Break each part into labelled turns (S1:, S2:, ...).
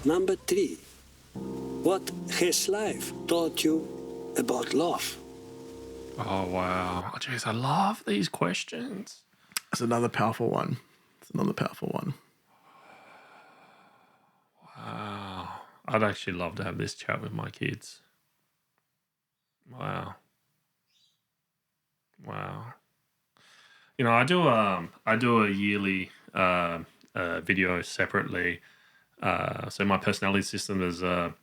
S1: Number 3. What has life taught you about love?
S2: Oh, wow. Oh, jeez, I love these questions.
S3: It's another powerful one.
S2: Wow. I'd actually love to have this chat with my kids. Wow. You know, I do a yearly video separately. So my personality system is a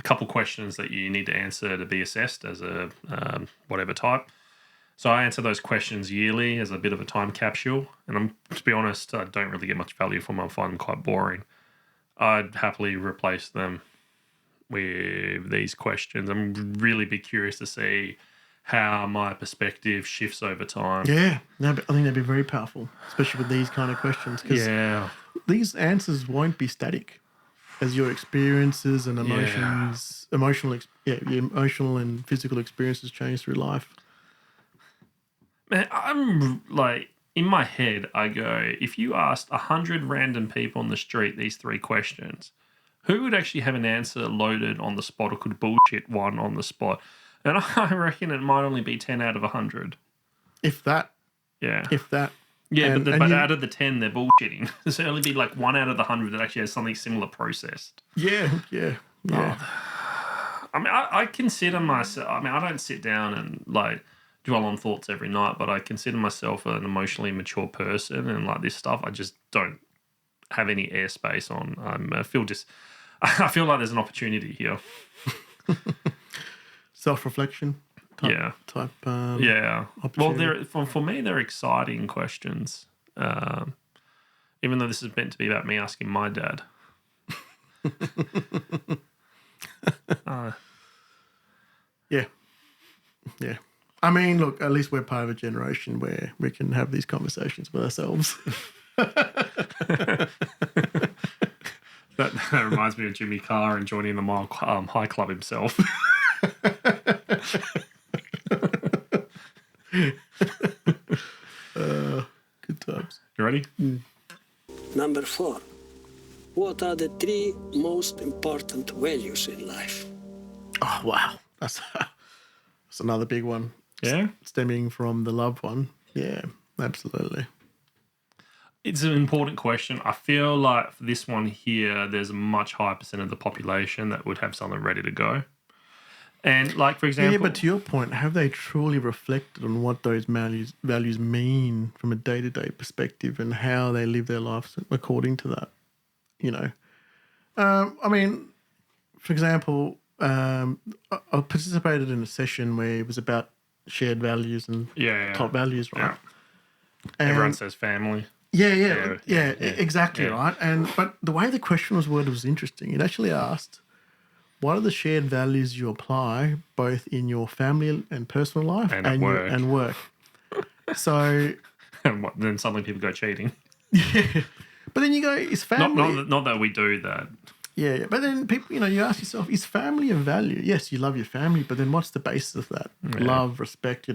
S2: couple questions that you need to answer to be assessed as a whatever type. So I answer those questions yearly as a bit of a time capsule. And to be honest, I don't really get much value from them. I find them quite boring. I'd happily replace them with these questions. I'm really be curious to see how my perspective shifts over time.
S3: Yeah, no, but I think that'd be very powerful, especially with these kind of questions. Because these answers won't be static, as your experiences and emotions, your emotional and physical experiences change through life.
S2: Man, I'm like, in my head, I go, if you asked 100 random people on the street these 3 questions, who would actually have an answer loaded on the spot or could bullshit one on the spot? And I reckon it might only be 10 out of 100.
S3: If that.
S2: Yeah.
S3: If that.
S2: Yeah, but out of the 10, they're bullshitting. There's only be like 1 out of the 100 that actually has something similar processed.
S3: Yeah.
S2: I mean, I consider myself, I mean, I don't sit down and like dwell on thoughts every night, but I consider myself an emotionally mature person, and like this stuff, I just don't have any airspace on. I feel like there's an opportunity here.
S3: Self-reflection type
S2: yeah.
S3: opportunity.
S2: Well, for me, they're exciting questions. Even though this is meant to be about me asking my dad.
S3: Yeah. I mean, look, at least we're part of a generation where we can have these conversations with ourselves.
S2: That reminds me of Jimmy Carr and joining the Mile High Club himself.
S3: Good times.
S2: You ready?
S1: Number 4. What are the 3 most important values in life?
S3: Oh, wow. That's another big one.
S2: Yeah?
S3: Stemming from the loved one. Yeah, absolutely.
S2: It's an important question. I feel like for this one here, there's a much higher percent of the population that would have something ready to go. And like, for example...
S3: Yeah, but to your point, have they truly reflected on what those values mean from a day-to-day perspective and how they live their lives according to that? You know? I mean, for example, I participated in a session where it was about shared values and top values, right?
S2: Yeah. Everyone says family.
S3: Yeah, exactly, right? But the way the question was worded was interesting. It actually asked, what are the shared values you apply both in your family and personal life and work? So...
S2: And then suddenly people go cheating.
S3: Yeah. But then you go, is family...
S2: Not that we do that.
S3: Yeah. But then people, you ask yourself, is family a value? Yes, you love your family, but then what's the basis of that? Yeah. Love, respect,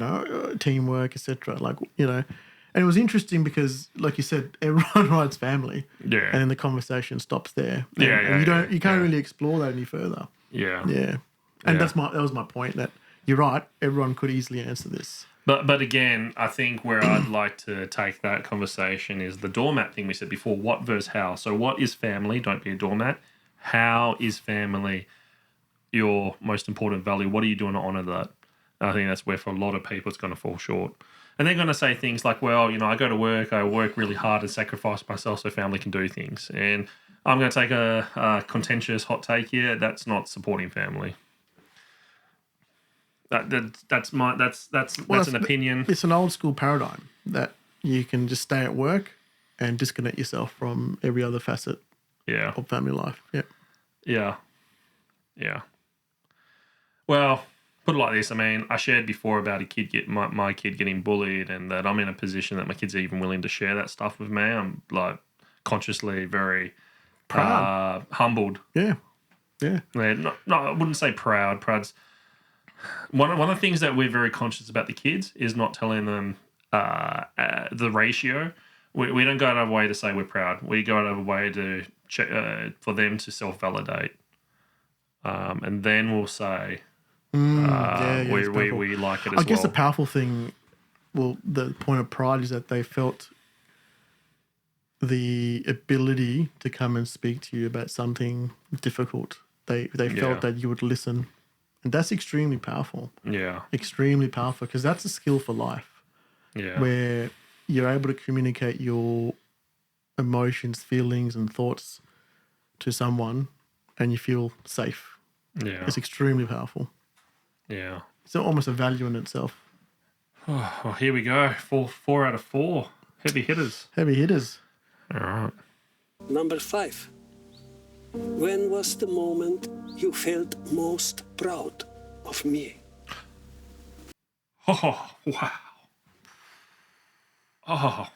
S3: teamwork, etc. And it was interesting because, like you said, everyone writes family.
S2: Yeah.
S3: And then the conversation stops there. And you can't really explore that any further.
S2: Yeah.
S3: Yeah. And that was my point, that you're right, everyone could easily answer this.
S2: But again, I think where I'd like to take that conversation is the doormat thing we said before. What versus how? So what is family? Don't be a doormat. How is family your most important value? What are you doing to honour that? And I think that's where for a lot of people it's going to fall short. And they're going to say things like, well, I go to work, I work really hard and sacrifice myself so family can do things. And I'm going to take a contentious hot take here. That's not supporting family. That's an opinion.
S3: It's an old school paradigm that you can just stay at work and disconnect yourself from every other facet of family life.
S2: Yeah. Well, put it like this. I mean, I shared before about my kid getting bullied, and that I'm in a position that my kids are even willing to share that stuff with me. I'm like consciously very proud, humbled.
S3: Yeah.
S2: No, I wouldn't say proud. Proud's one of the things that we're very conscious about the kids is not telling them the ratio We don't go out of our way to say we're proud. We go out of our way to check, for them to self-validate. And then we'll say
S3: it's powerful.
S2: we like it as well.
S3: I guess the powerful thing, well, the point of pride is that they felt the ability to come and speak to you about something difficult. They felt that you would listen. And that's extremely powerful.
S2: Yeah.
S3: Extremely powerful, because that's a skill for life.
S2: Yeah.
S3: Where you're able to communicate your emotions, feelings, and thoughts to someone and you feel safe.
S2: Yeah.
S3: It's extremely powerful.
S2: Yeah.
S3: It's almost a value in itself.
S2: Oh, well, here we go. 4 out of 4. Heavy hitters.
S3: Heavy hitters.
S2: All right.
S1: Number 5. When was the moment you felt most proud of me?
S2: Oh, wow. Oh.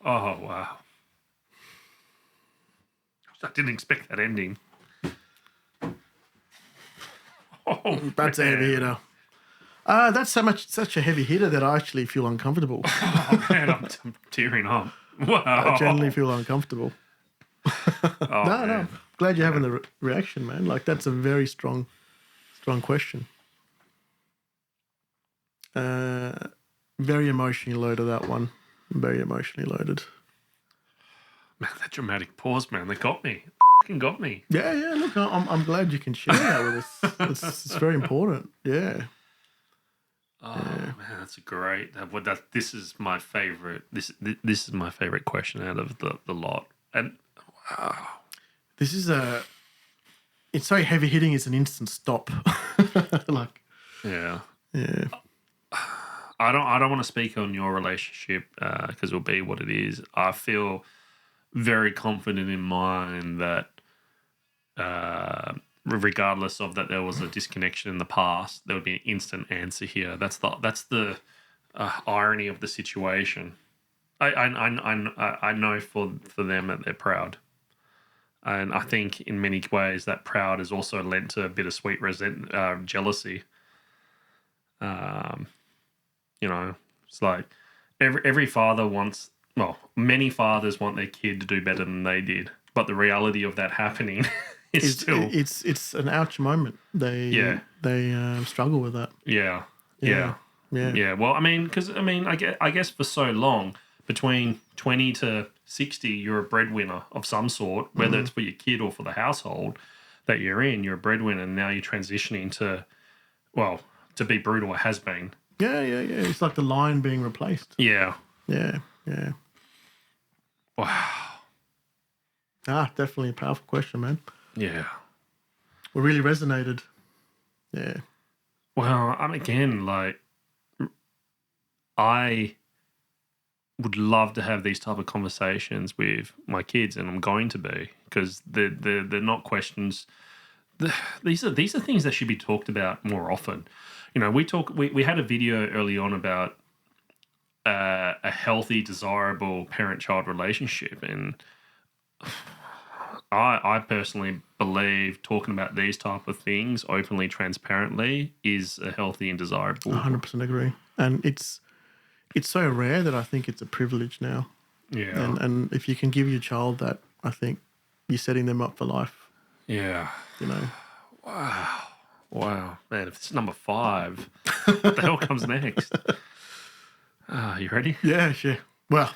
S2: Oh, wow. I didn't expect that ending. Oh,
S3: That's a heavy hitter. That's such a heavy hitter that I actually feel uncomfortable.
S2: Oh, man, I'm tearing up. Wow.
S3: I generally feel uncomfortable.
S2: Oh,
S3: No.
S2: man.
S3: Glad you're having the reaction, man. Like, that's a very strong question. Very emotionally loaded, that one. Very emotionally loaded.
S2: Man, that dramatic pause, man, they got me. Fucking got me.
S3: Yeah. Look, I'm glad you can share that with us. It's very important. Yeah.
S2: Oh man, that's a great. This is my favorite. This is my favorite question out of the lot. And wow,
S3: This is it's so heavy hitting. It's an instant stop. Like,
S2: yeah.
S3: yeah.
S2: I don't want to speak on your relationship because it'll be what it is. I feel very confident in mine that regardless of that there was a disconnection in the past, there would be an instant answer here. That's the irony of the situation. I know for them that they're proud, and I think in many ways that proud is also lent to a bittersweet jealousy. You know, it's like every father wants. Well, many fathers want their kid to do better than they did, but the reality of that happening is still
S3: it's an ouch moment. They struggle with that.
S2: Yeah. Well, I guess for so long, between 20 to 60, you're a breadwinner of some sort, whether it's for your kid or for the household that you're in. You're a breadwinner, and now you're transitioning to be brutal, it has been.
S3: Yeah. It's like the line being replaced.
S2: Yeah.
S3: Yeah.
S2: Wow.
S3: Definitely a powerful question, man.
S2: Yeah.
S3: It really resonated. Yeah.
S2: Well, again, like, I would love to have these type of conversations with my kids, and I'm going to be, because they're not questions. These are things that should be talked about more often. You know, we had a video early on about a healthy, desirable parent-child relationship, and I personally believe talking about these type of things openly, transparently is a healthy and desirable.
S3: 100% agree. And it's so rare that I think it's a privilege now.
S2: Yeah.
S3: And if you can give your child that, I think you're setting them up for life.
S2: Yeah.
S3: You know.
S2: Wow. Man, if this is number 5, what the hell comes next? You ready?
S3: Yeah, sure. Well,